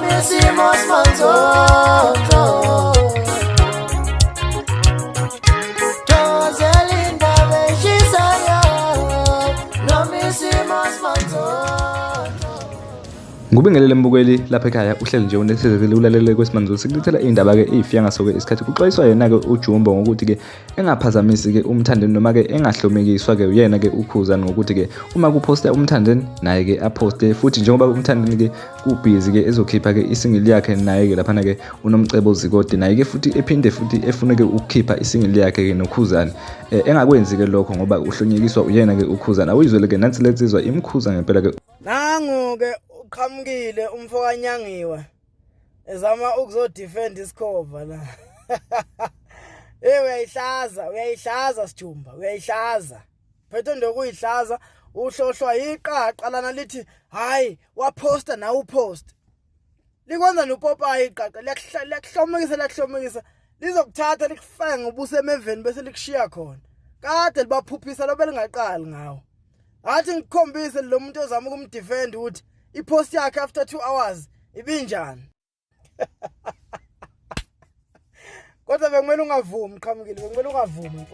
noma isimo simanzozo Dozela indaba eshisayo noma isimo simanzozo Ngubingelele mbukeli lapha ekhaya uhleli nje unesizekile ulalele kwesimanje sikulethela indaba ke ifika ngaso ke isikhathi kuxwayiswa yena ke uJumbo ngokuthi ke engaphazamisi ke umthandeni noma ke engahlomekiswa ke uyena ke uKhuzani ngokuthi ke uma kuposta umthandeni naye ke aposte futhi njengoba umthandeni ke kubhizi ke ezokhipha ke isingle yakhe naye ke lapha ke unomcebo Zikode naye ke futhi ephinde futhi efune ke ukukhipha isingle yakhe ke noKhuzani engakwenzi ke lokho ngoba uhlonyekiswa uyena ke uKhuzani awuyizwele ke nansi letsizwa imkhuza ngempela ke nangu ke qhamukile umfokanyangiwe ezama ukuzodefend isikhova la uyayihlaza Sijumba uyayihlaza phethe ndokuyihlaza uhlohlwa iqaqa lana lithi hayi waposta na upost likwenza noPopayi iqaqa liyakuhlomekisa lizokuthatha likufake ngobuso emeveni bese likushiya khona kade libaphuphisa lobe lingaqali ngawo athi ngikhombise lo muntu ozama ukumdefend uthi ipost yakhe after 2 hours ibinjani kodwa bekumele ungavumi qhamukile bekumele ungavumi